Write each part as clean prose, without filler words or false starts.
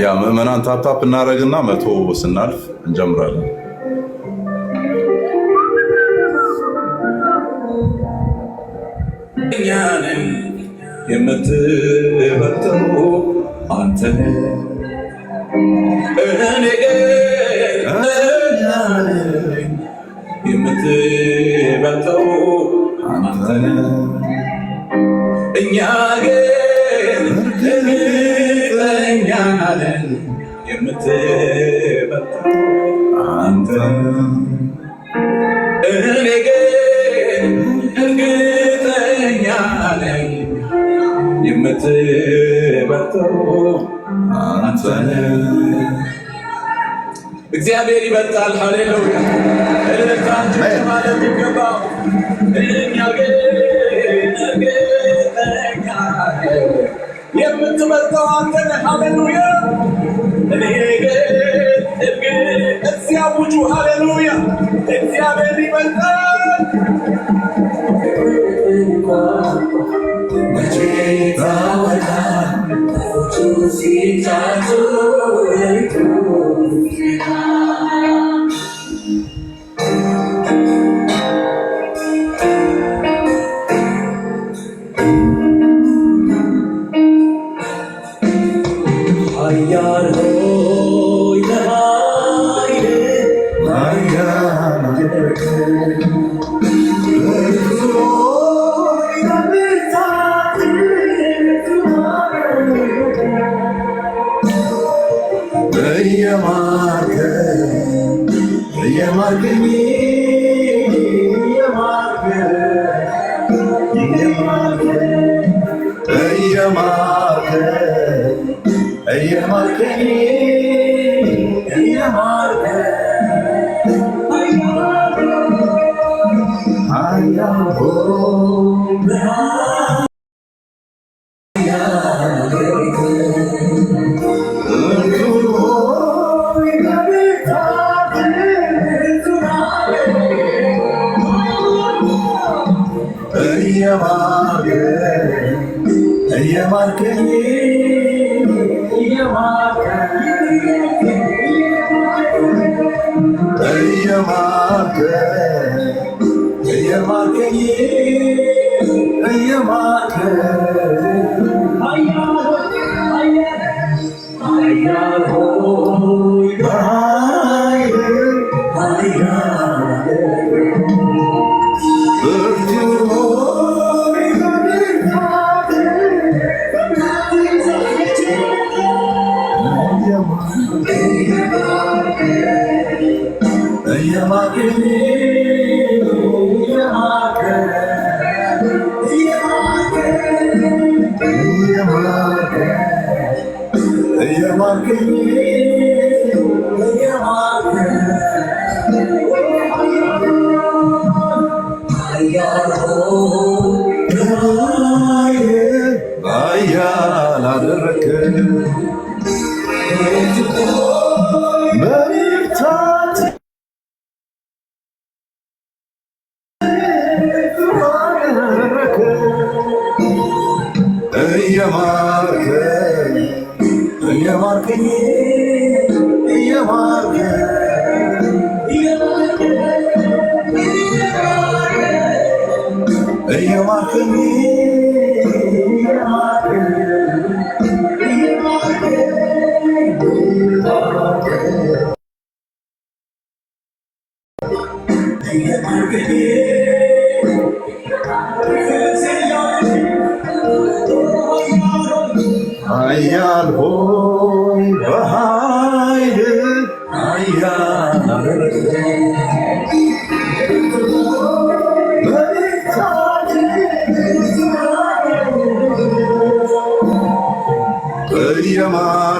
ያ ምዕመናን ታፕታፕ እናደርግና 100 ስናልፍ እንጀምራለን። እኛንን የምትበልጠው አንተ ነህ፣ እኔ ግን የምትበልጠው አንተ ነህ። እኛ ግን እርግጠኛ ነን የምትበልጠው አንተ ነህ። እኔ ግን እርግጠኛ ነኝ የምትበልጠው አንተ ነህ። እግዚአብሔር ይበልጣል። ሃሌሉያ እልልታችሁ ማለት ይገባው። እኛ ግን እርግጠኛ ነን የምትበልጠው አንተ ነህ። ሃሌሉያ እኔ ግን እዚያ ውጩ ሃሌሉያ እግዚአብሔር ይበልጣል። መቼ ታወጣል ሲታቱ But it's It's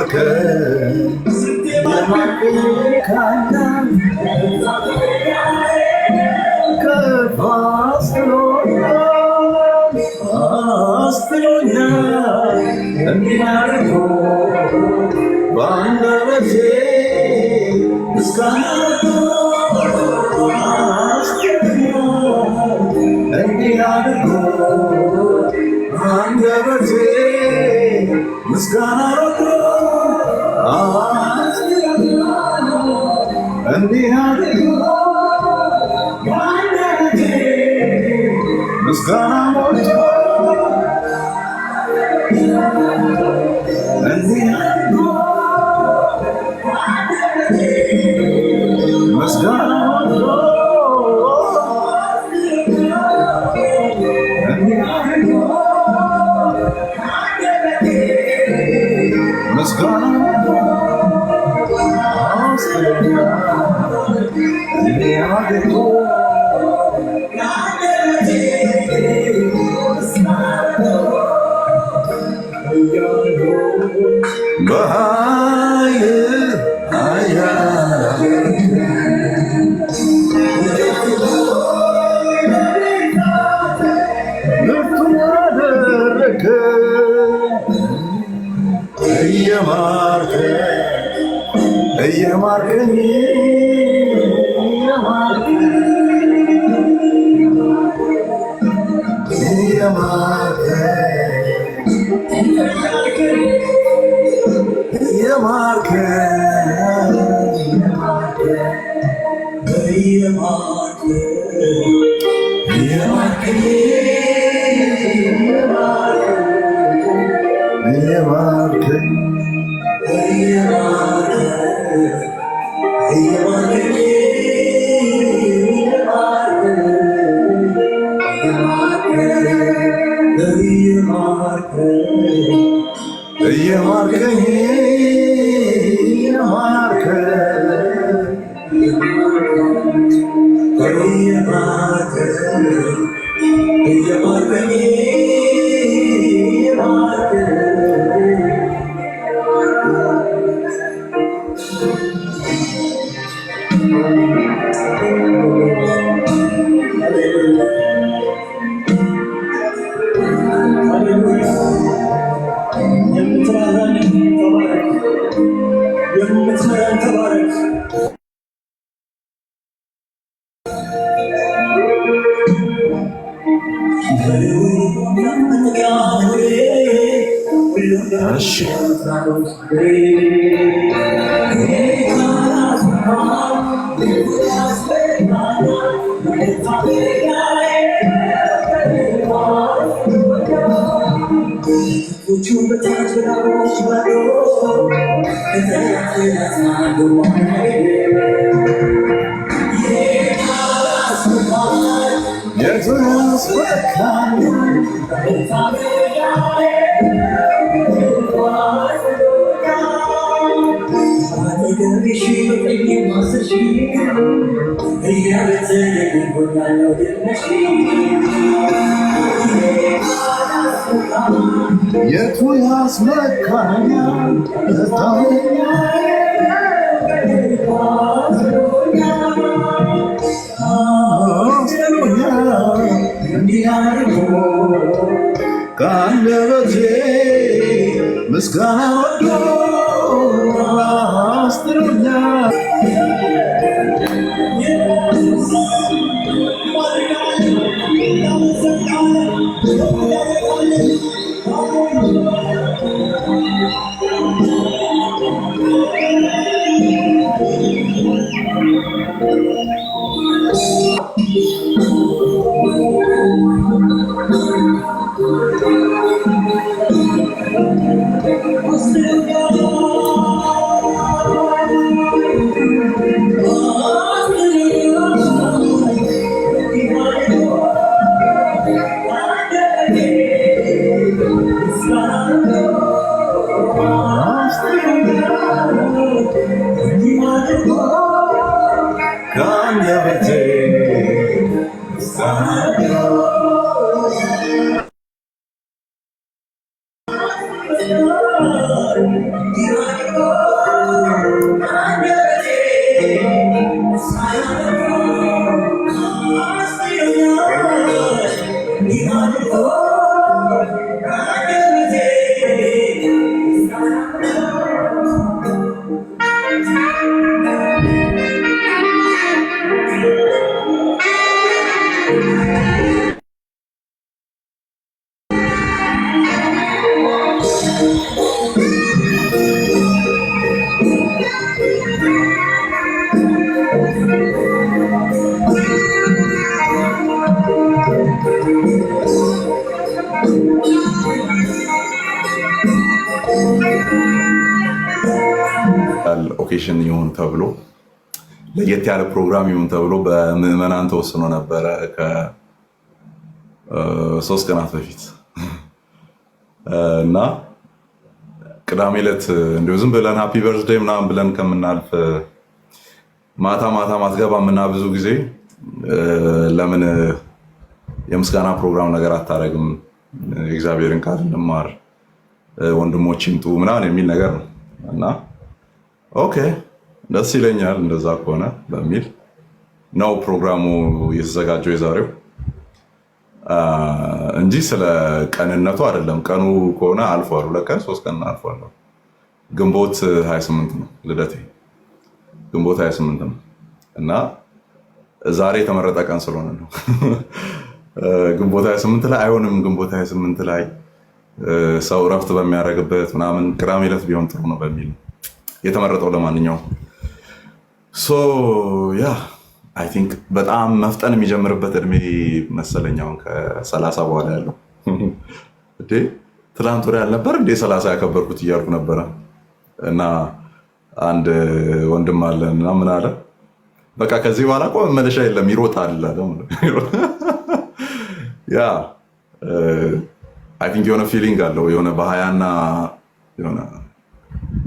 ኦኬሽን ይሁን ተብሎ ለየት ያለ ፕሮግራም ይሁን ተብሎ በምዕመናን ተወስኖ ነበረ ከ3 ቀናት በፊት እና ቅዳሜ ዕለት እንደው ዝም ብለን ሃፒ በርዝዴይ ምናምን ብለን ከምናልፍ ማታ ማትገባም እና ብዙ ጊዜ ለምን የምስጋና ፕሮግራም ነገር አታረግም? የእግዚአብሔርን ቃል እንማር፣ ወንድሞች ይምጡ ምናምን የሚል ነገር ነው እና ኦኬ ደስ ይለኛል እንደዛ ከሆነ በሚል ነው ፕሮግራሙ የተዘጋጀው የዛሬው እንጂ ስለ ቀንነቱ አይደለም። ቀኑ ከሆነ አልፏል፣ 2 ቀን 3 ቀን አልፏል። ግንቦት 28 ነው ልደቴ፣ ግንቦት 28 ነው እና ዛሬ የተመረጠ ቀን ስለሆነ ነው። ግንቦት 28 ላይ አይሆንም። ግንቦት 28 ላይ ሰው እረፍት በሚያደርግበት ምናምን ቅዳሜ ዕለት ቢሆን ጥሩ ነው በሚል የተመረጠው። ለማንኛውም ያ አይ ቲንክ በጣም መፍጠን የሚጀምርበት እድሜ መሰለኛውን ከ30 በኋላ ያለው እንዴ ትላንት ወዲያ አልነበር እንዴ 30 ያከበርኩት እያልኩ ነበረ እና አንድ ወንድም አለን እና ምን አለ በቃ ከዚህ በኋላ እኮ መመለሻ የለም ይሮጣል አለ። ያ አይ ቲንክ የሆነ ፊሊንግ አለው የሆነ በ20 እና የሆነ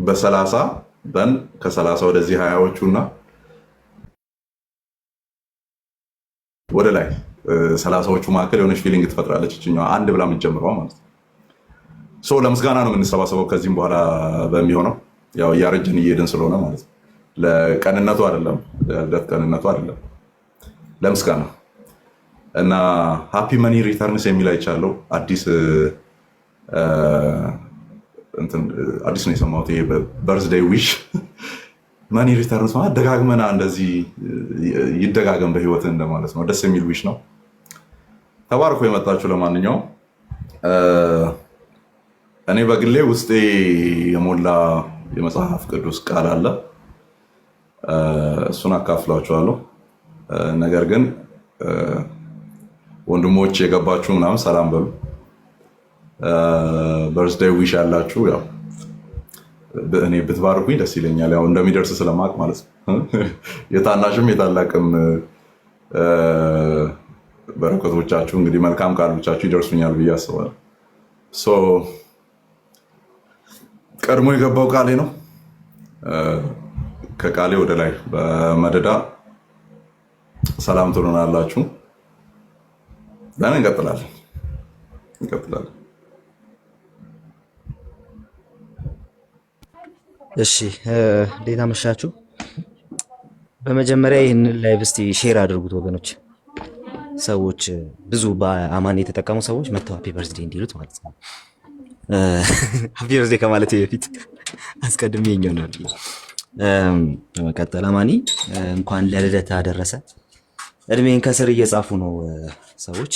በ30 ከ30 ወደዚህ 20ዎቹ እና ወደ ላይ 30ዎቹ መካከል የሆነች ፊሊንግ ትፈጥራለች እችኛዋ አንድ ብላ የምትጀምረው ማለት ነው። ለምስጋና ነው የምንሰባሰበው ከዚህም በኋላ በሚሆነው ያው እያረጀን እየሄድን ስለሆነ ማለት ነው። ለቀንነቱ አይደለም፣ ለልደት ቀንነቱ አይደለም፣ ለምስጋና እና ሃፒ መኒ ሪተርንስ የሚል አይቻለሁ። አዲስ ነው የሰማሁት። ይሄ በርዝዴይ ዊሽ መኒ ሪተርንስ ማለት ደጋግመና እንደዚህ ይደጋገም በህይወት እንደማለት ነው። ደስ የሚል ዊሽ ነው። ተባርኮ የመጣችሁ ለማንኛውም እኔ በግሌ ውስጤ የሞላ የመጽሐፍ ቅዱስ ቃል አለ። እሱን አካፍላችኋለሁ። ነገር ግን ወንድሞች የገባችሁ ምናምን ሰላም በሉ። በርዝዴይ ዊሽ ያላችሁ ያው እኔ ብትባርኩኝ ደስ ይለኛል። ያው እንደሚደርስ ስለማቅ ማለት ነው። የታናሽም የታላቅም በረከቶቻችሁ እንግዲህ መልካም ቃሎቻችሁ ይደርሱኛል ብዬ አስባለሁ። ቀድሞ የገባው ቃሌ ነው። ከቃሌ ወደ ላይ በመደዳ ሰላም ትሉናላችሁ። እንቀጥላለን። እሺ እንዴት አመሻችሁ? በመጀመሪያ ይህንን ላይቭ እስቲ ሼር አድርጉት ወገኖች። ሰዎች ብዙ በአማን የተጠቀሙ ሰዎች መጥተው ሃፒ በርዝዴይ እንዲሉት ማለት ነው። ሃፒ በርዝዴይ ከማለት በፊት አስቀድሜ የኛው ነው። በመቀጠል አማኒ እንኳን ለልደት አደረሰ። እድሜን ከስር እየጻፉ ነው ሰዎች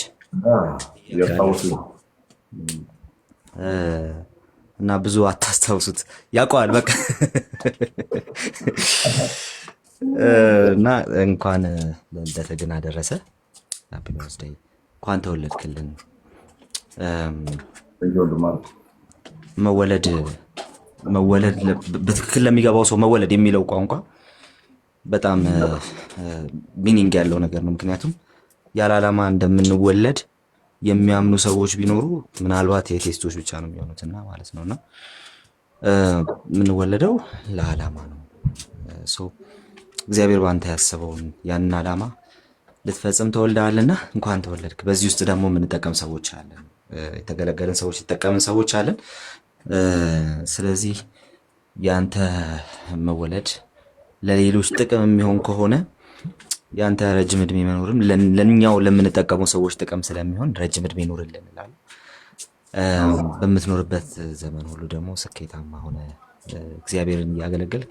እና ብዙ አታስታውሱት፣ ያውቀዋል በቃ እና እንኳን ለልደት ግን አደረሰ። ሃፒ በርዝዴይ፣ እንኳን ተወለድክልን። መወለድ በትክክል ለሚገባው ሰው መወለድ የሚለው ቋንቋ በጣም ሚኒንግ ያለው ነገር ነው። ምክንያቱም ያለ ዓላማ እንደምንወለድ የሚያምኑ ሰዎች ቢኖሩ ምናልባት የቴስቶች ብቻ ነው የሚሆኑትና ማለት ነውና የምንወለደው ለዓላማ ነው። እግዚአብሔር ባንተ ያሰበውን ያንን ዓላማ ልትፈጽም ተወልደሃልና እንኳን ተወለድክ። በዚህ ውስጥ ደግሞ የምንጠቀም ሰዎች አለን፣ የተገለገለን ሰዎች የተጠቀምን ሰዎች አለን። ስለዚህ ያንተ መወለድ ለሌሎች ጥቅም የሚሆን ከሆነ ያንተ ረጅም እድሜ መኖርም ለኛው ለምንጠቀመው ሰዎች ጥቅም ስለሚሆን ረጅም እድሜ ኖርልን እላለሁ። በምትኖርበት ዘመን ሁሉ ደግሞ ስኬታማ ሆነ እግዚአብሔርን እያገለገልክ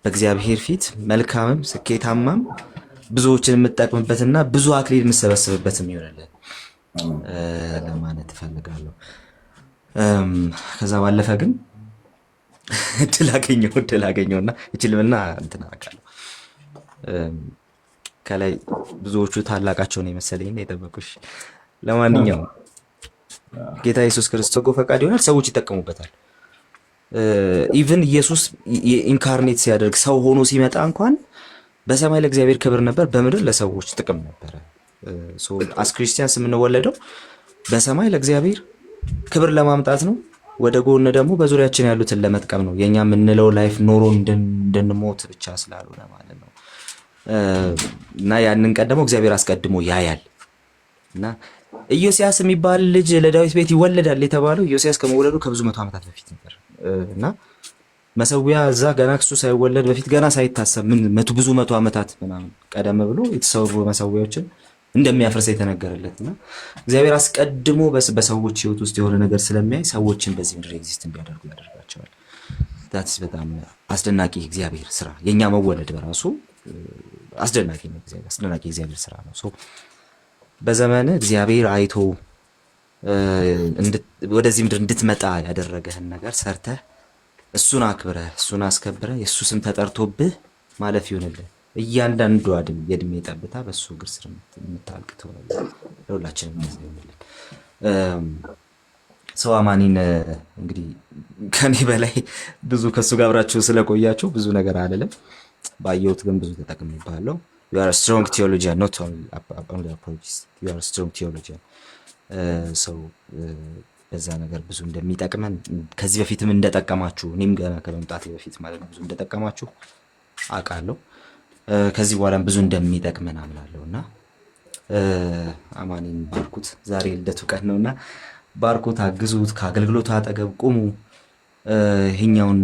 በእግዚአብሔር ፊት መልካምም ስኬታማም ብዙዎችን የምትጠቅምበትና ብዙ አክሊል የምትሰበስብበትም ይሆንልን ለማለት እፈልጋለሁ። ከዛ ባለፈ ግን እድል አገኘውና እችልምና እንትን አደርጋለሁ። ከላይ ብዙዎቹ ታላቃቸውን የመሰለኝ የጠበቁሽ። ለማንኛውም ጌታ ኢየሱስ ክርስቶስ በጎ ፈቃድ ይሆናል፣ ሰዎች ይጠቀሙበታል። ኢቭን ኢየሱስ ኢንካርኔት ሲያደርግ ሰው ሆኖ ሲመጣ እንኳን በሰማይ ለእግዚአብሔር ክብር ነበር፣ በምድር ለሰዎች ጥቅም ነበረ። አስ ክርስቲያንስ የምንወለደው በሰማይ ለእግዚአብሔር ክብር ለማምጣት ነው፣ ወደ ጎን ደግሞ በዙሪያችን ያሉትን ለመጥቀም ነው። የኛ የምንለው ላይፍ ኖሮ እንድንሞት ብቻ ስላልሆነ ማለት ነው። እና ያንን ቀን ደግሞ እግዚአብሔር አስቀድሞ ያያል። እና ኢዮስያስ የሚባል ልጅ ለዳዊት ቤት ይወለዳል የተባለው ኢዮስያስ ከመወለዱ ከብዙ መቶ ዓመታት በፊት ነበር። እና መሰዊያ እዛ ገና እሱ ሳይወለድ በፊት ገና ሳይታሰብ ብዙ መቶ ዓመታት ምናምን ቀደም ብሎ የተሰሩ መሰዊያዎችን እንደሚያፈርስ የተነገረለት እና እግዚአብሔር አስቀድሞ በሰዎች ህይወት ውስጥ የሆነ ነገር ስለሚያይ ሰዎችን በዚህ ምድር ኤግዚስት እንዲያደርጉ ያደርጋቸዋል። ዳትስ በጣም አስደናቂ እግዚአብሔር ስራ። የኛ መወለድ በራሱ አስደናቂ ነው። አስደናቂ እግዚአብሔር ስራ ነው። በዘመን እግዚአብሔር አይቶ ወደዚህ ምድር እንድትመጣ ያደረገህን ነገር ሰርተህ እሱን አክብረህ እሱን አስከብረህ የእሱ ስም ተጠርቶብህ ማለፍ ይሆንልህ። እያንዳንዱ የእድሜ ጠብታ በእሱ እግር ስር የምታልቅ ትሆናለህ። ለሁላችንም ይሆንልን። ሰው አማኒን እንግዲህ ከኔ በላይ ብዙ ከሱ ጋር አብራችሁ ስለቆያችሁ ብዙ ነገር አልልም። ባየሁት ግን ብዙ ተጠቅሜብሃለሁ። you are a strong theologian, not only apologist, you are a strong theologian. በዛ ነገር ብዙ እንደሚጠቅመን ከዚህ በፊትም እንደጠቀማችሁ እኔም ገና ከመምጣቴ በፊት ማለት ነው ብዙ እንደጠቀማችሁ አውቃለሁ። ከዚህ በኋላም ብዙ እንደሚጠቅመን አምናለሁና አማኒን ባርኩት። ዛሬ ልደቱ ቀን ነውና ባርኩት፣ አግዙት፣ ከአገልግሎቱ አጠገብ ቁሙ። ይሄኛውን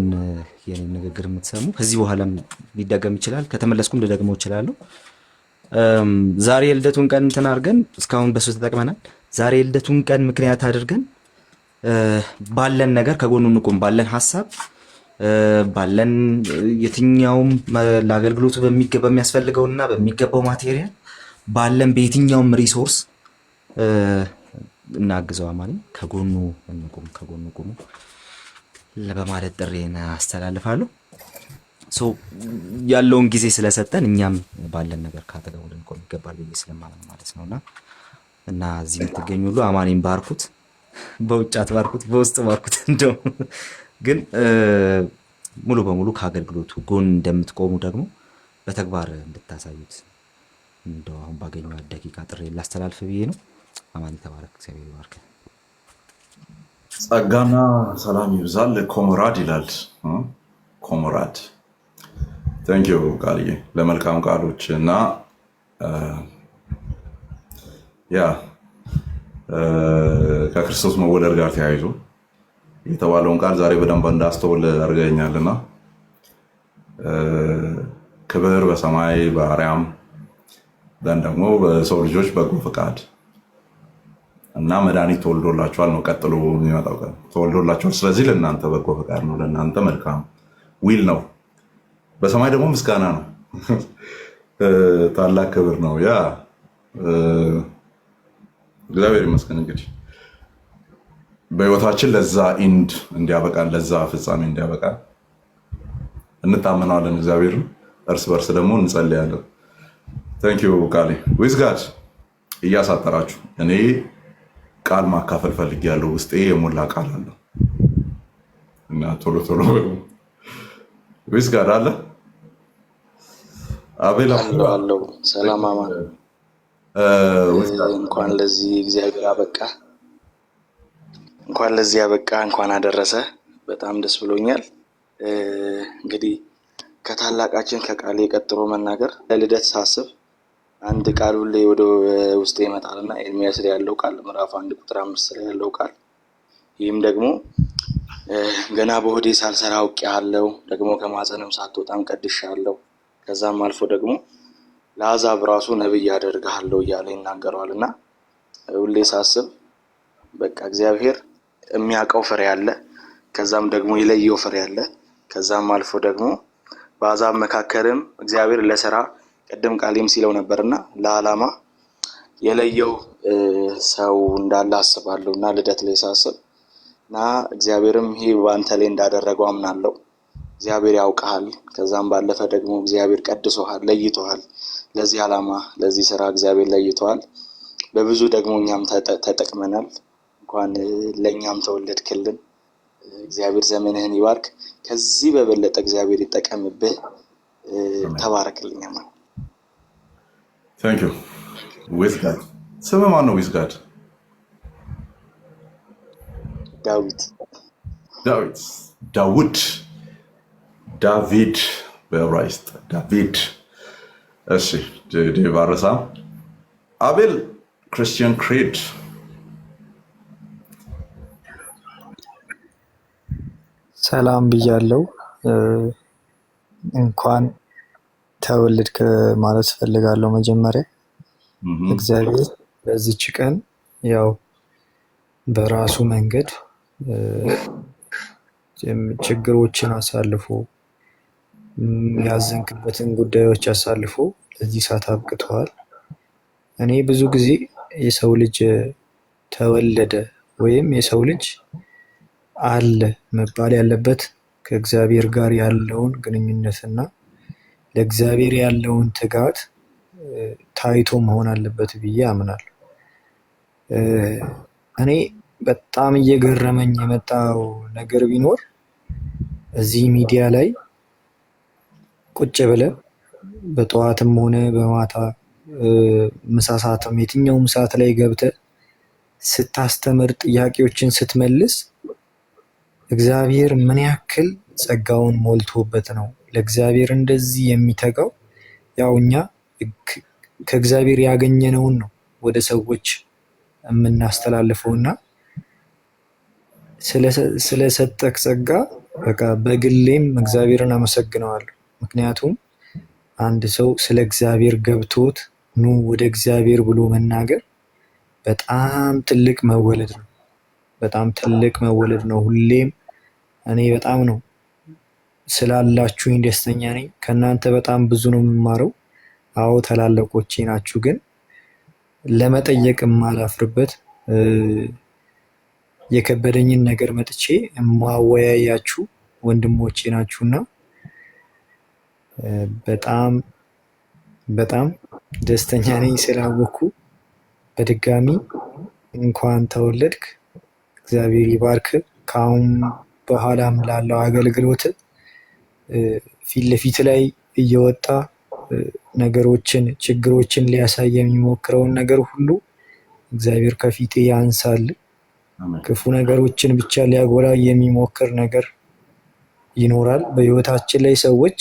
የኔ ንግግር የምትሰሙ ከዚህ በኋላም ሊደገም ይችላል፣ ከተመለስኩም ልደግመው እችላለሁ። ዛሬ ልደቱን ቀን እንትን አድርገን እስካሁን በሱ ተጠቅመናል። ዛሬ ልደቱን ቀን ምክንያት አድርገን ባለን ነገር ከጎኑ እንቁም። ባለን ሐሳብ ባለን የትኛውም ለአገልግሎቱ በሚያስፈልገውና በሚገባው ማቴሪያል ባለን በየትኛውም ሪሶርስ እናግዘው። አማኒ ከጎኑ እንቁም፣ ከጎኑ ቁሙ ለበማለት ጥሬን አስተላልፋለሁ። ያለውን ጊዜ ስለሰጠን እኛም ባለን ነገር ካጠገቡ ልንቆም ይገባል ብዬ ስለማመን ማለት ነውና እና እዚህ የምትገኙ ሁሉ አማኒን ባርኩት። በውጭ አትባርኩት፣ በውስጥ ባርኩት። እንደው ግን ሙሉ በሙሉ ከአገልግሎቱ ጎን እንደምትቆሙ ደግሞ በተግባር እንድታሳዩት እንደው አሁን ባገኘው ደቂቃ ጥሬ ላስተላልፍ ብዬ ነው። አማኒ ተባረክ፣ እግዚአብሔር ይባርክ። ጸጋና ሰላም ይብዛል። ኮሞራድ ይላል። ኮሞራድ ታንኪዩ ቃልዬ ለመልካም ቃሎች እና ከክርስቶስ መወለድ ጋር ተያይዞ የተባለውን ቃል ዛሬ በደንብ እንዳስተውል አድርገኛልና ክብር በሰማይ በአርያም ዘንድ ደግሞ በሰው ልጆች በጎ ፈቃድ እና መድኃኒት ተወልዶላችኋል ነው። ቀጥሎ የሚመጣው ቀን ተወልዶላችኋል። ስለዚህ ለእናንተ በጎ ፈቃድ ነው፣ ለእናንተ መልካም ዊል ነው። በሰማይ ደግሞ ምስጋና ነው፣ ታላቅ ክብር ነው። እግዚአብሔር ይመስገን። እንግዲህ በህይወታችን ለዛ ኢንድ እንዲያበቃን፣ ለዛ ፍጻሜ እንዲያበቃን እንታመናለን። እግዚአብሔርን እርስ በርስ ደግሞ እንጸልያለን። ታንክ ዩ ቃሌ ዊዝ ጋድ እያሳጠራችሁ እኔ ቃል ማካፈል ፈልጌያለሁ። ውስጤ የሞላ ቃል አለ እና ቶሎ ቶሎ ዊዝ ጋድ አለ አቤላ አለው። ሰላም አማን። እንኳን ለዚህ እግዚአብሔር አበቃ፣ እንኳን ለዚህ አበቃ፣ እንኳን አደረሰ። በጣም ደስ ብሎኛል። እንግዲህ ከታላቃችን ከቃሌ ቀጥሎ መናገር ለልደት ሳስብ አንድ ቃል ሁሌ ወደ ውስጤ ይመጣልና ኤርምያስ ላይ ያለው ቃል ምዕራፍ 1 ቁጥር 5 ላይ ያለው ቃል ይህም ደግሞ ገና በሆዴ ሳልሰራ አውቄሃለሁ፣ ደግሞ ከማፀንም ሳትወጣም ቀድሼሃለሁ፣ ከዛም አልፎ ደግሞ ለአሕዛብ ራሱ ነብይ አደርግሃለሁ እያለ ይናገረዋል። እና ሁሌ ሳስብ በቃ እግዚአብሔር የሚያውቀው ፍሬ አለ፣ ከዛም ደግሞ የለየው ፍሬ አለ። ከዛም አልፎ ደግሞ በአሕዛብ መካከልም እግዚአብሔር ለስራ ቅድም ቃሌም ሲለው ነበርና ለዓላማ የለየው ሰው እንዳለ አስባለሁ። እና ልደት ላይ ሳስብ እና እግዚአብሔርም ይሄ በአንተ ላይ እንዳደረገው አምናለሁ። እግዚአብሔር ያውቃል። ከዛም ባለፈ ደግሞ እግዚአብሔር ቀድሶሃል፣ ለይቶሃል። ለዚህ ዓላማ ለዚህ ስራ እግዚአብሔር ለይቶሃል። በብዙ ደግሞ እኛም ተጠቅመናል። እንኳን ለእኛም ተወለድክልን። እግዚአብሔር ዘመንህን ይባርክ። ከዚህ በበለጠ እግዚአብሔር ይጠቀምብህ። ተባረክልኝ። ታንክ ዩ ዊዝጋድ። ስም ማን ነው? ዊዝጋድ ዳዊት ዳውድ ዳቪድ በዕብራይስጥ ዳቪድ። እሺ ዴቭ አረሳ አቤል ክርስቲያን ክሬድ ሰላም ብያለው። እንኳን ተወለድክ ማለት ፈልጋለሁ። መጀመሪያ እግዚአብሔር በዚች ቀን ያው በራሱ መንገድ ችግሮችን አሳልፎ ያዘንክበትን ጉዳዮች አሳልፎ ለዚህ ሰዓት አብቅተዋል። እኔ ብዙ ጊዜ የሰው ልጅ ተወለደ ወይም የሰው ልጅ አለ መባል ያለበት ከእግዚአብሔር ጋር ያለውን ግንኙነትና ለእግዚአብሔር ያለውን ትጋት ታይቶ መሆን አለበት ብዬ አምናለሁ። እኔ በጣም እየገረመኝ የመጣው ነገር ቢኖር እዚህ ሚዲያ ላይ ቁጭ ብለህ በጠዋትም ሆነ በማታ ምሳ ሰዓትም የትኛውም ሰዓት ላይ ገብተህ ስታስተምር ጥያቄዎችን ስትመልስ እግዚአብሔር ምን ያክል ጸጋውን ሞልቶበት ነው ለእግዚአብሔር እንደዚህ የሚተጋው። ያው እኛ ከእግዚአብሔር ያገኘነውን ነው ወደ ሰዎች የምናስተላልፈውና ስለሰጠክ ጸጋ በቃ በግሌም እግዚአብሔርን አመሰግነዋለሁ። ምክንያቱም አንድ ሰው ስለ እግዚአብሔር ገብቶት ኑ ወደ እግዚአብሔር ብሎ መናገር በጣም ትልቅ መወለድ ነው። በጣም ትልቅ መወለድ ነው። ሁሌም እኔ በጣም ነው ስላላችሁኝ ደስተኛ ነኝ። ከእናንተ በጣም ብዙ ነው የምማረው። አዎ ታላላቆቼ ናችሁ፣ ግን ለመጠየቅ የማላፍርበት የከበደኝን ነገር መጥቼ የማወያያችሁ ወንድሞቼ ናችሁና በጣም በጣም ደስተኛ ነኝ ስላወኩ። በድጋሚ እንኳን ተወለድክ፣ እግዚአብሔር ይባርክ። ከአሁን በኋላም ላለው አገልግሎት ፊት ለፊት ላይ እየወጣ ነገሮችን ችግሮችን ሊያሳይ የሚሞክረውን ነገር ሁሉ እግዚአብሔር ከፊቴ ያንሳል። ክፉ ነገሮችን ብቻ ሊያጎላ የሚሞክር ነገር ይኖራል በህይወታችን ላይ። ሰዎች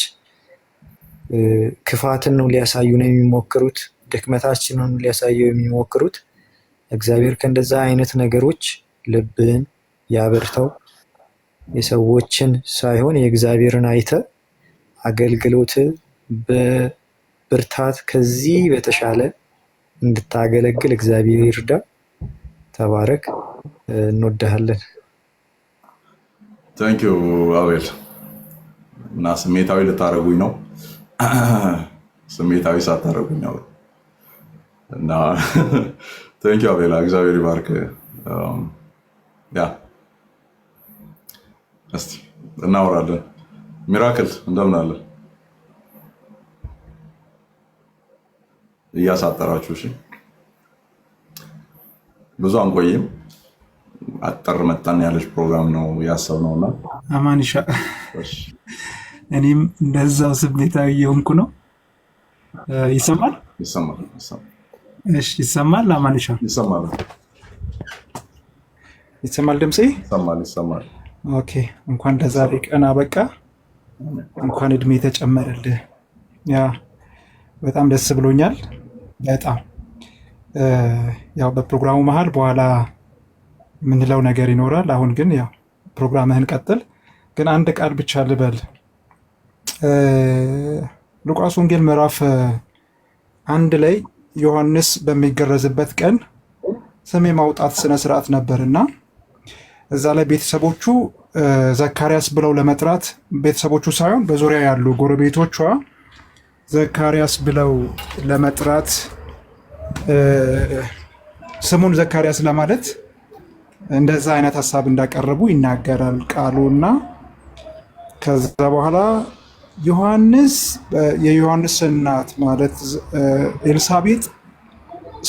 ክፋትን ነው ሊያሳዩ ነው የሚሞክሩት፣ ድክመታችንን ሊያሳዩ የሚሞክሩት። እግዚአብሔር ከእንደዛ አይነት ነገሮች ልብን ያበርተው። የሰዎችን ሳይሆን የእግዚአብሔርን አይተ አገልግሎት በብርታት ከዚህ በተሻለ እንድታገለግል እግዚአብሔር ይርዳ። ተባረክ። እንወድሃለን። ታንክ ዩ አቤል። እና ስሜታዊ ልታረጉኝ ነው። ስሜታዊ ሳታረጉኝ ነው። እና ታንክ ዩ አቤል፣ እግዚአብሔር ይባርክ። ያ እስቲ እናወራለን። ሚራክል እንደምን አለ? እያሳጠራችሁ እሺ፣ ብዙ አንቆይም። አጠር መጠን ያለች ፕሮግራም ነው ያሰብነውና አማንሻ እኔም እንደዛው ስሜታዊ የሆንኩ ነው። ይሰማል? ይሰማል። እሺ፣ ይሰማል። አማንሻ ይሰማል። ይሰማል። ድምጼ ይሰማል። ኦኬ። እንኳን ለዛሬ ቀን አበቃ። እንኳን እድሜ ተጨመረልህ። ያ በጣም ደስ ብሎኛል። በጣም ያው በፕሮግራሙ መሀል በኋላ የምንለው ነገር ይኖራል። አሁን ግን ያው ፕሮግራምህን ቀጥል። ግን አንድ ቃል ብቻ ልበል። ሉቃስ ወንጌል ምዕራፍ አንድ ላይ ዮሐንስ በሚገረዝበት ቀን ስም የማውጣት ስነ ስርዓት ነበርና እዛ ላይ ቤተሰቦቹ ዘካርያስ ብለው ለመጥራት ቤተሰቦቹ ሳይሆን በዙሪያ ያሉ ጎረቤቶቿ ዘካርያስ ብለው ለመጥራት ስሙን ዘካርያስ ለማለት እንደዛ አይነት ሀሳብ እንዳቀረቡ ይናገራል ቃሉና ከዛ በኋላ ዮሐንስ የዮሐንስ እናት ማለት ኤልሳቤጥ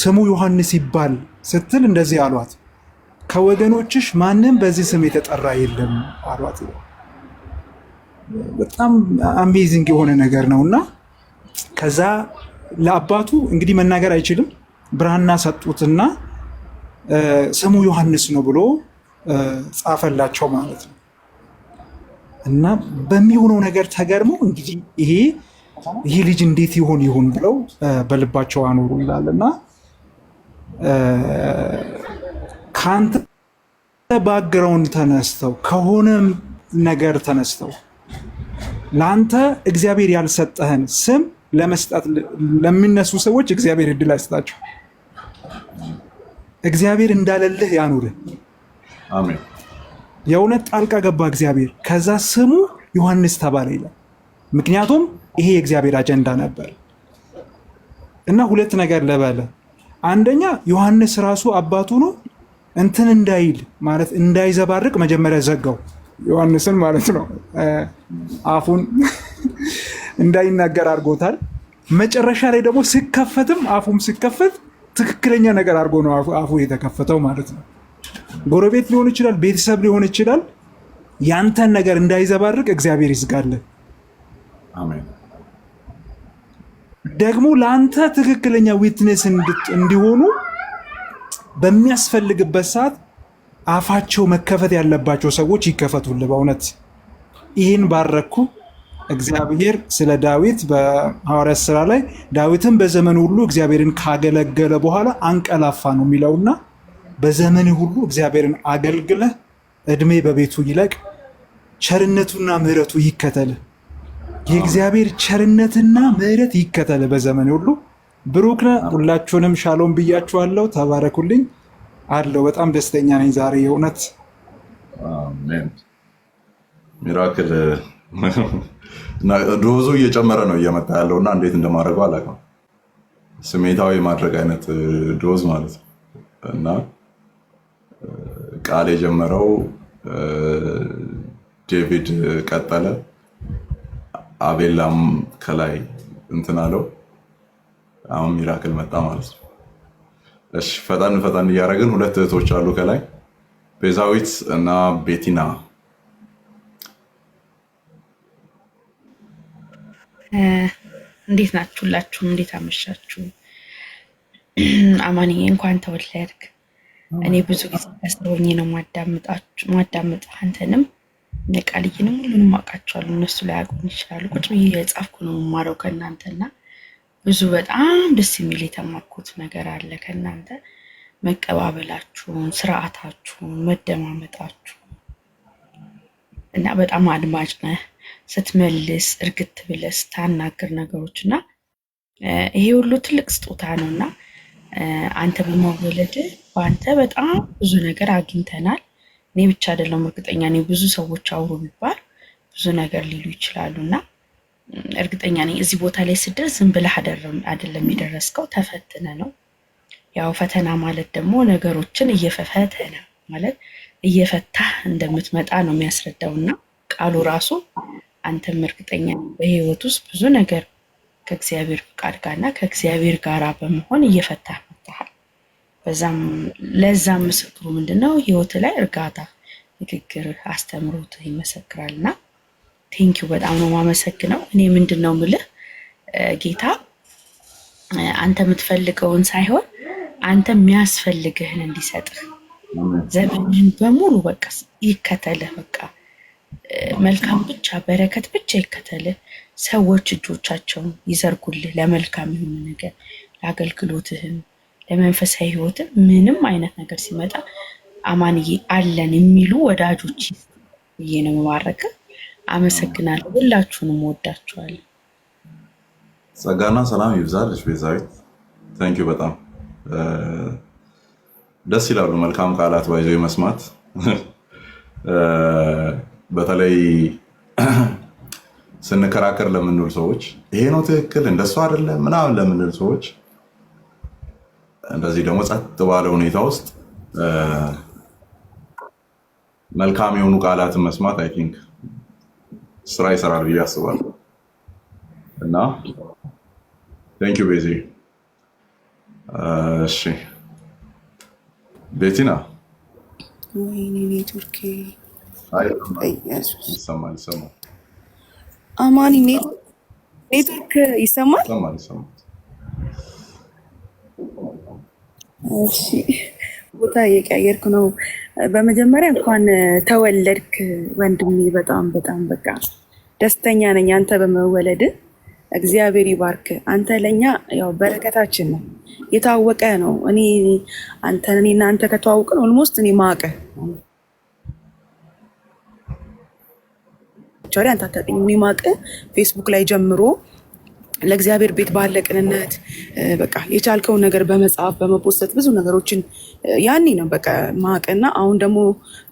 ስሙ ዮሐንስ ይባል ስትል እንደዚህ አሏት፣ ከወገኖችሽ ማንም በዚህ ስም የተጠራ የለም አሏት። በጣም አሜዚንግ የሆነ ነገር ነውና ከዛ ለአባቱ እንግዲህ መናገር አይችልም፣ ብራና ሰጡትና ስሙ ዮሐንስ ነው ብሎ ጻፈላቸው ማለት ነው። እና በሚሆነው ነገር ተገርመው እንግዲህ ይሄ ልጅ እንዴት ይሆን ብለው በልባቸው አኖሩ ይላልና ከአንተ ባክግራውንድ ተነስተው ከሆነ ነገር ተነስተው ለአንተ እግዚአብሔር ያልሰጠህን ስም ለመስጠት ለሚነሱ ሰዎች እግዚአብሔር እድል አይሰጣቸው። እግዚአብሔር እንዳለልህ ያኑርህ። አሜን። የእውነት ጣልቃ ገባ እግዚአብሔር። ከዛ ስሙ ዮሐንስ ተባለ ይላል። ምክንያቱም ይሄ የእግዚአብሔር አጀንዳ ነበር። እና ሁለት ነገር ለበለ። አንደኛ ዮሐንስ ራሱ አባቱ ነው እንትን እንዳይል ማለት እንዳይዘባርቅ መጀመሪያ ዘጋው ዮሐንስን ማለት ነው። አፉን እንዳይናገር አድርጎታል። መጨረሻ ላይ ደግሞ ሲከፈትም አፉም ሲከፈት ትክክለኛ ነገር አድርጎ ነው አፉ የተከፈተው ማለት ነው። ጎረቤት ሊሆን ይችላል፣ ቤተሰብ ሊሆን ይችላል። ያንተን ነገር እንዳይዘባርቅ እግዚአብሔር ይዝጋልን። አሜን። ደግሞ ለአንተ ትክክለኛ ዊትነስ እንዲሆኑ በሚያስፈልግበት ሰዓት አፋቸው መከፈት ያለባቸው ሰዎች ይከፈቱልህ። በእውነት ይህን ባረኩ። እግዚአብሔር ስለ ዳዊት በሐዋርያት ሥራ ላይ ዳዊትን በዘመኑ ሁሉ እግዚአብሔርን ካገለገለ በኋላ አንቀላፋ ነው የሚለውና በዘመን ሁሉ እግዚአብሔርን አገልግለህ እድሜ በቤቱ ይለቅ፣ ቸርነቱና ምሕረቱ ይከተል። የእግዚአብሔር ቸርነትና ምሕረት ይከተል በዘመን ሁሉ። ብሩክ ነህ። ሁላችሁንም ሻሎም ብያችኋለሁ። ተባረኩልኝ አለው። በጣም ደስተኛ ነኝ ዛሬ የእውነት አሜን። ሚራክል ዶዙ እየጨመረ ነው እየመጣ ያለው እና እንዴት እንደማደርገው አላውቅም። ስሜታዊ ማድረግ አይነት ዶዝ ማለት ነው እና ቃል የጀመረው ዴቪድ ቀጠለ፣ አቤላም ከላይ እንትን አለው። አሁን ሚራክል መጣ ማለት ነው። እሺ ፈጣን እያደረግን ሁለት እህቶች አሉ ከላይ ቤዛዊት እና ቤቲና። እንዴት ናችሁ? ሁላችሁም እንዴት አመሻችሁ? አማንዬ እንኳን ተወለድክ። እኔ ብዙ ጊዜ ከስሮኝ ነው ማዳምጥ አንተንም ቃልዬንም ሁሉንም አውቃቸዋለሁ። እነሱ ላይ ያውቁኝ ይችላሉ። ቁጭ ብዬ የጻፍኩ ነው የማረው ከእናንተና ብዙ በጣም ደስ የሚል የተማርኩት ነገር አለ ከእናንተ መቀባበላችሁን፣ ስርዓታችሁን፣ መደማመጣችሁ እና በጣም አድማጭ ነህ። ስትመልስ እርግት ብለህ ስታናግር ነገሮች እና ይሄ ሁሉ ትልቅ ስጦታ ነው እና አንተ በመወለድ በአንተ በጣም ብዙ ነገር አግኝተናል። እኔ ብቻ አይደለም እርግጠኛ ነኝ ብዙ ሰዎች አውሩ ቢባል ብዙ ነገር ሊሉ ይችላሉ እና እርግጠኛ ነኝ እዚህ ቦታ ላይ ስደርስ ዝም ብለህ አይደለም የደረስከው፣ ተፈትነ ነው። ያው ፈተና ማለት ደግሞ ነገሮችን እየፈተነ ማለት እየፈታህ እንደምትመጣ ነው የሚያስረዳውና ቃሉ ራሱ አንተም እርግጠኛ ነኝ በህይወት ውስጥ ብዙ ነገር ከእግዚአብሔር ፍቃድ ጋርና ከእግዚአብሔር ጋር በመሆን እየፈታህ መጥተሃል። ለዛም ምስክሩ ምንድነው? ህይወት ላይ እርጋታ፣ ንግግር፣ አስተምሮት ይመሰክራልና ቴንኪው በጣም ነው የማመሰግነው። እኔ ምንድነው ምልህ ጌታ አንተ የምትፈልገውን ሳይሆን አንተ የሚያስፈልግህን እንዲሰጥህ ዘመንህን በሙሉ በቃ ይከተልህ። በቃ መልካም ብቻ በረከት ብቻ ይከተልህ። ሰዎች እጆቻቸውን ይዘርጉልህ ለመልካም የሆነ ነገር፣ ለአገልግሎትህም ለመንፈሳዊ ህይወትም ምንም አይነት ነገር ሲመጣ አማንዬ አለን የሚሉ ወዳጆች ብዬ ነው የምባረክህ። አመሰግናለሁ። ሁላችሁንም ወዳችኋለሁ። ጸጋና ሰላም ይብዛልሽ ቤዛዊት። ታንኪዩ በጣም ደስ ይላሉ መልካም ቃላት ባይዘው መስማት። በተለይ ስንከራከር ለምንል ሰዎች ይሄ ነው ትክክል እንደሱ አይደለም ምናምን ለምንል ሰዎች እንደዚህ ደግሞ ጸጥ ባለ ሁኔታ ውስጥ መልካም የሆኑ ቃላትን መስማት አይ ቲንክ ስራ ይሰራል ብዬ አስባለሁ። እና ቴንክ ዩ ቤዚ። እሺ ቤቲና ወይኔ ኔትወርክ ይሰማል አማኒ ኔትወርክ ይሰማል። እሺ ቦታ እየቀያየርኩ ነው። በመጀመሪያ እንኳን ተወለድክ ወንድሜ። በጣም በጣም በቃ ደስተኛ ነኝ አንተ በመወለድ። እግዚአብሔር ይባርክ። አንተ ለኛ ያው በረከታችን ነው፣ የታወቀ ነው። እኔና አንተ ከተዋወቅን ኦልሞስት እኔ ማቀ አንተ አታውቅኝም። እኔ ማቀ ፌስቡክ ላይ ጀምሮ ለእግዚአብሔር ቤት ባለ ቅንነት በቃ የቻልከውን ነገር በመጻፍ በመፖስት ብዙ ነገሮችን ያኔ ነው በቃ ማቀና። አሁን ደግሞ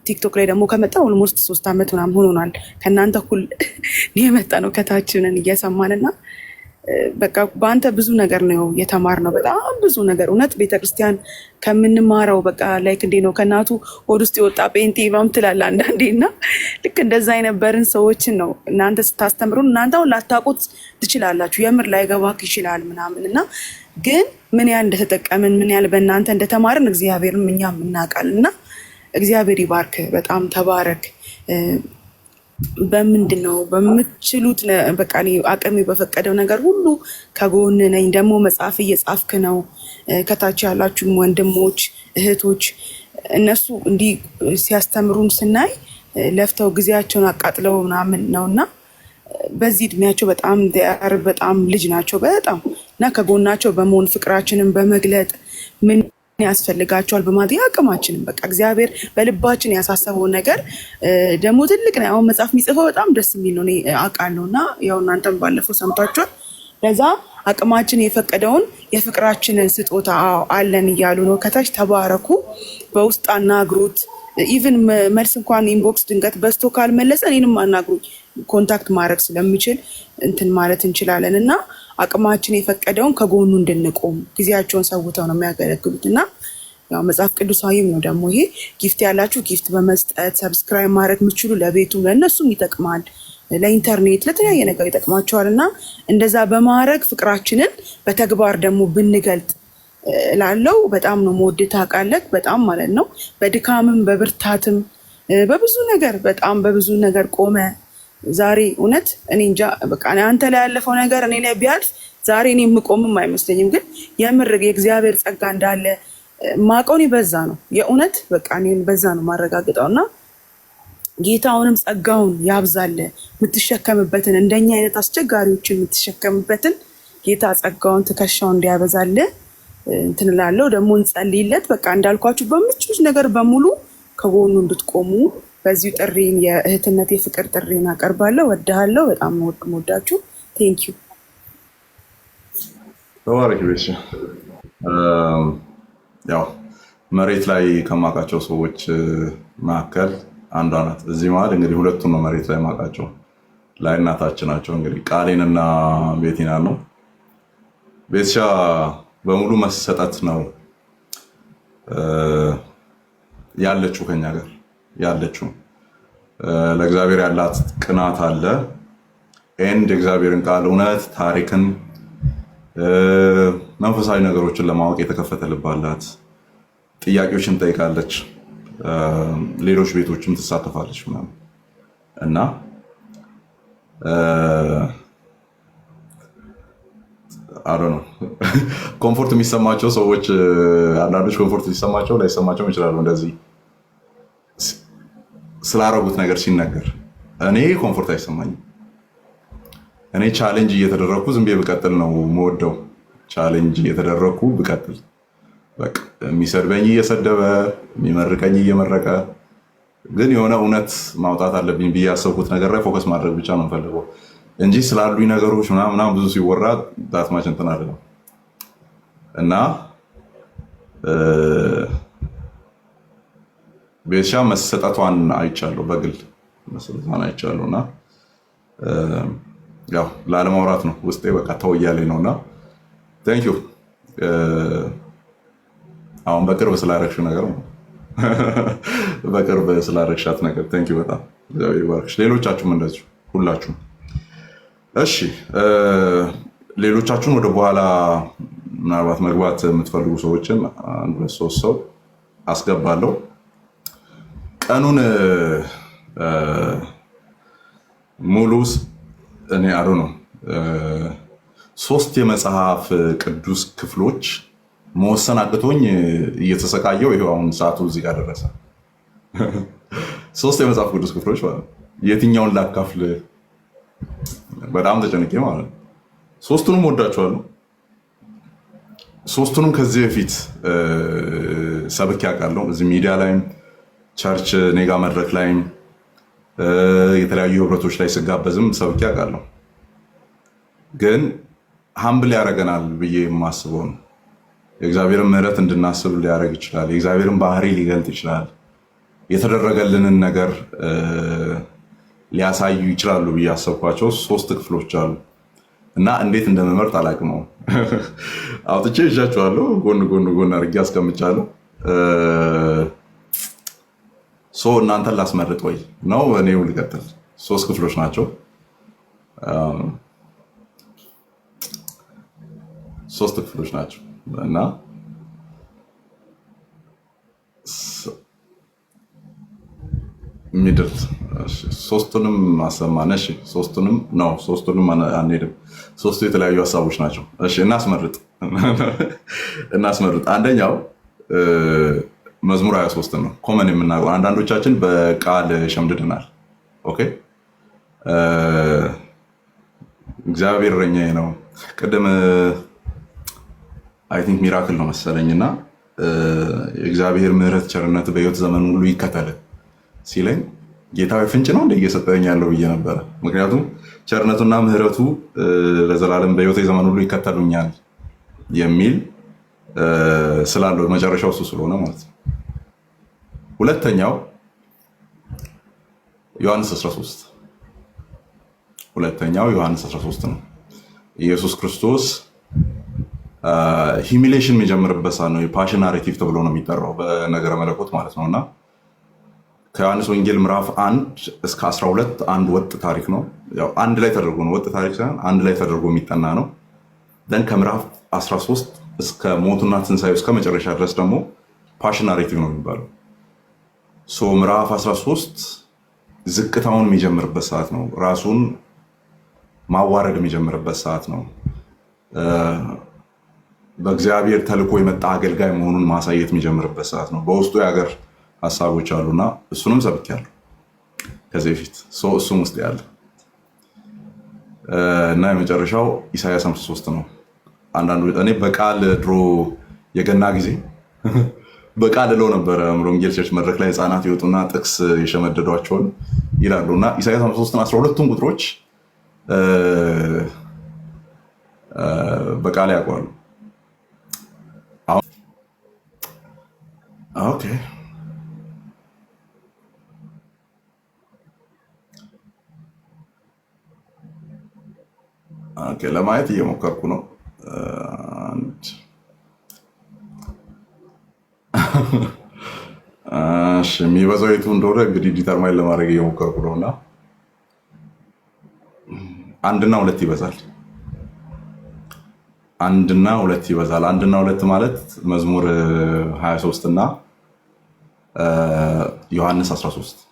ቲክቶክ ላይ ደግሞ ከመጣ ኦልሞስት 3 ዓመት ምናምን ሆኖናል። ከእናንተ እኩል የመጣ ነው ከታችንን እየሰማንና በቃ በአንተ ብዙ ነገር ነው የተማርነው፣ በጣም ብዙ ነገር እውነት። ቤተክርስቲያን ከምንማረው በቃ ላይክ እንዴ ነው ከእናቱ ሆድ ውስጥ የወጣ ጴንጤ ማም ትላለህ አንዳንዴ። እና ልክ እንደዛ የነበርን ሰዎችን ነው እናንተ ስታስተምሩን። እናንተ አሁን ላታውቁት ትችላላችሁ፣ የምር ላይገባክ ይችላል ምናምን እና ግን ምን ያህል እንደተጠቀምን ምን ያህል በእናንተ እንደተማርን እግዚአብሔርም እኛም እናውቃለን። እና እግዚአብሔር ይባርክ፣ በጣም ተባረክ። በምንድን ነው በምትችሉት በቃ አቅሜ በፈቀደው ነገር ሁሉ ከጎን ነኝ። ደግሞ መጽሐፍ እየጻፍክ ነው። ከታች ያላችሁም ወንድሞች እህቶች እነሱ እንዲህ ሲያስተምሩን ስናይ ለፍተው ጊዜያቸውን አቃጥለው ምናምን ነውና በዚህ እድሜያቸው በጣም ልጅ ናቸው በጣም እና ከጎናቸው በመሆን ፍቅራችንን በመግለጥ ምን ያስፈልጋቸዋል በማለት አቅማችንን በቃ እግዚአብሔር በልባችን ያሳሰበውን ነገር ደግሞ ትልቅ ነው። አሁን መጽሐፍ የሚጽፈው በጣም ደስ የሚል ነው አውቃለሁ። እና ያው እናንተም ባለፈው ሰምታችኋል። ለዛ አቅማችን የፈቀደውን የፍቅራችንን ስጦታ አለን እያሉ ነው። ከታች ተባረኩ። በውስጥ አናግሩት። ኢቭን መልስ እንኳን ኢንቦክስ ድንገት በስቶ ካልመለሰ እኔንም አናግሩኝ፣ ኮንታክት ማድረግ ስለምችል እንትን ማለት እንችላለን። እና አቅማችን የፈቀደውን ከጎኑ እንድንቆም ጊዜያቸውን ሰውተው ነው የሚያገለግሉት። እና ያው መጽሐፍ ቅዱሳዊም ነው ደግሞ ይሄ። ጊፍት ያላችሁ ጊፍት በመስጠት ሰብስክራይብ ማድረግ የምችሉ ለቤቱ ለእነሱም ይጠቅማል፣ ለኢንተርኔት ለተለያየ ነገር ይጠቅማቸዋል። እና እንደዛ በማድረግ ፍቅራችንን በተግባር ደግሞ ብንገልጥ ላለው በጣም ነው መወደድ ታውቃለህ። በጣም ማለት ነው በድካምም በብርታትም በብዙ ነገር በጣም በብዙ ነገር ቆመ። ዛሬ እውነት እኔ እንጃ በቃ አንተ ላይ ያለፈው ነገር እኔ ላይ ቢያልፍ ዛሬ እኔ የምቆምም አይመስለኝም። ግን የምር የእግዚአብሔር ጸጋ እንዳለ ማቀውን በዛ ነው የእውነት በቃ እኔን በዛ ነው ማረጋግጠውና ጌታውንም ጸጋውን ያብዛለ የምትሸከምበትን እንደኛ አይነት አስቸጋሪዎችን የምትሸከምበትን ጌታ ጸጋውን ትከሻው እንዲያበዛለ እንትን እላለሁ። ደግሞ እንጸልይለት። በቃ እንዳልኳችሁ በምትችሉት ነገር በሙሉ ከጎኑ እንድትቆሙ በዚሁ ጥሪን የእህትነት የፍቅር ጥሪን አቀርባለሁ። ወድሃለሁ። በጣም ወዳችሁ። ቴንክ ዩ። ተባረክ ቤሽ። ያው መሬት ላይ ከማውቃቸው ሰዎች መካከል አንዷ ናት። እዚህ ማለት እንግዲህ ሁለቱን ነው መሬት ላይ ማውቃቸው። ላይ እናታችን ናቸው እንግዲህ ቃሌንና ቤቲና ነው። ቤትሻ በሙሉ መሰጠት ነው ያለችው ከኛ ጋር ያለችው ለእግዚአብሔር ያላት ቅናት አለ። ኤንድ እግዚአብሔርን ቃል እውነት ታሪክን መንፈሳዊ ነገሮችን ለማወቅ የተከፈተ ልብ አላት። ጥያቄዎችን ጠይቃለች። ሌሎች ቤቶችም ትሳተፋለች ምናምን እና አሮ ነው ኮምፎርት የሚሰማቸው ሰዎች አንዳንዶች ኮምፎርት ሊሰማቸው ላይሰማቸው ይችላሉ። እንደዚህ ስላረጉት ነገር ሲነገር እኔ ኮምፎርት አይሰማኝም። እኔ ቻሌንጅ እየተደረኩ ዝም ብዬ ብቀጥል ነው የምወደው። ቻሌንጅ እየተደረኩ ብቀጥል በቃ የሚሰድበኝ እየሰደበ የሚመርቀኝ እየመረቀ ግን የሆነ እውነት ማውጣት አለብኝ ብዬ ያሰብኩት ነገር ላይ ፎከስ ማድረግ ብቻ ነው የምፈልገው። እንጂ ስላሉኝ ነገሮች ምናምን ብዙ ሲወራ ዳትማች እንትን አይደለም እና ቤትሻ መሰጠቷን አይቻለሁ፣ በግል መሰጠቷን አይቻለሁ እና ያው ላለማውራት ነው ውስጤ በቃ ተው እያለኝ ነውና ቴንክ ዩ አሁን በቅርብ ስላረግሽው ነገር ነው በቅርብ ስላረግሻት ነገር ቴንክ ዩ በጣም እግዚአብሔር ይባርክሽ። ሌሎቻችሁም እንደዚሁ ሁላችሁም። እሺ ሌሎቻችሁን ወደ በኋላ ምናልባት መግባት የምትፈልጉ ሰዎችን አንድ ሁለት ሶስት ሰው አስገባለሁ። ቀኑን ሙሉስ እኔ አዶ ነው 3 የመጽሐፍ ቅዱስ ክፍሎች መወሰን አቅቶኝ እየተሰቃየው ይሄው አሁን ሰዓቱ እዚህ ጋር ደረሰ። 3 የመጽሐፍ ቅዱስ ክፍሎች ማለት የትኛውን ላካፍል በጣም ተጨንቄ ማለት ነው። 3ቱንም ወዳቸዋለሁ። 3ቱንም ከዚህ በፊት ሰብኬ አውቃለሁ። እዚህ ሚዲያ ላይም ቸርች ኔጋ መድረክ ላይም የተለያዩ ህብረቶች ላይ ስጋበዝም ሰብኬ አውቃለሁ። ግን ሀምብል ያደርገናል ብዬ የማስበው ነው። የእግዚአብሔርን ምሕረት እንድናስብ ሊያደርግ ይችላል። የእግዚአብሔርን ባህሪ ሊገልጥ ይችላል። የተደረገልንን ነገር ሊያሳዩ ይችላሉ ብዬ ያሰብኳቸው 3 ክፍሎች አሉ እና እንዴት እንደምመርጥ አላውቅም። አውጥቼ ይዣቸዋለሁ፣ ጎን አድርጌ አስቀምጫለሁ። እናንተን ላስመርጥ ወይ ነው እኔው ልቀጥል? 3 ክፍሎች ናቸው። 3 ክፍሎች ናቸው እና ሚድል 3ቱንም አሰማን። እሺ 3ቱንም አንሄድም። 3ቱ የተለያዩ ሀሳቦች ናቸው። እሺ እናስመርጥ። አንደኛው መዝሙር 23 ነው። ኮመን የምናውቀው አንዳንዶቻችን በቃል ሸምድድናል። ኦኬ እግዚአብሔር እረኛዬ ነው። ቅድም አይ ቲንክ ሚራክል ነው መሰለኝና የእግዚአብሔር ምሕረት ቸርነት በህይወት ዘመን ሁሉ ይከተል ሲለኝ ጌታዊ ፍንጭ ነው እንደ እየሰጠኝ ያለው ብዬ ነበረ። ምክንያቱም ቸርነቱና ምሕረቱ ለዘላለም በህይወት ዘመን ሁሉ ይከተሉኛል የሚል ስላለው መጨረሻው እሱ ስለሆነ ማለት ነው። ሁለተኛው ዮሐንስ 13 ነው። ኢየሱስ ክርስቶስ ሂሚሌሽን የሚጀምርበት ሰዓት ነው። የፓሽን ናሬቲቭ ተብሎ ነው የሚጠራው በነገረ መለኮት ማለት ነውና ከዮሐንስ ወንጌል ምዕራፍ 1 እስከ 12 አንድ ወጥ ታሪክ ነው። ያው አንድ ላይ ተደርጎ ነው፣ ወጥ ታሪክ ሳይሆን አንድ ላይ ተደርጎ የሚጠና ነው። ደን ከምዕራፍ 13 እስከ ሞቱና ትንሳኤው እስከ መጨረሻ ድረስ ደግሞ ፓሽን ናሬቲቭ ነው የሚባለው። ምዕራፍ 13 ዝቅታውን የሚጀምርበት ሰዓት ነው። ራሱን ማዋረድ የሚጀምርበት ሰዓት ነው። በእግዚአብሔር ተልኮ የመጣ አገልጋይ መሆኑን ማሳየት የሚጀምርበት ሰዓት ነው። በውስጡ የሀገር ሀሳቦች አሉና እሱንም ሰብኬያለሁ ከዚህ በፊት እሱም ውስጥ ያለ እና የመጨረሻው ኢሳያስ 53 ነው። አንዳንዱ እኔ በቃል ድሮ የገና ጊዜ በቃል ለው ነበረ ወንጌል ቸርች መድረክ ላይ ህፃናት ይወጡና ጥቅስ የሸመደዷቸውን ይላሉ እና ኢሳያስ 53ን 12ቱን ቁጥሮች በቃል ያውቃሉ። ኦኬ ለማየት እየሞከርኩ ነው። የሚበዛው የቱ እንደሆነ እንግዲህ ዲተርማይን ለማድረግ እየሞከርኩ ነው እና 1 እና 2 ይበዛል። 1 እና 2 ይበዛል። 1 እና 2 ማለት መዝሙር 23 እና ዮሐንስ 13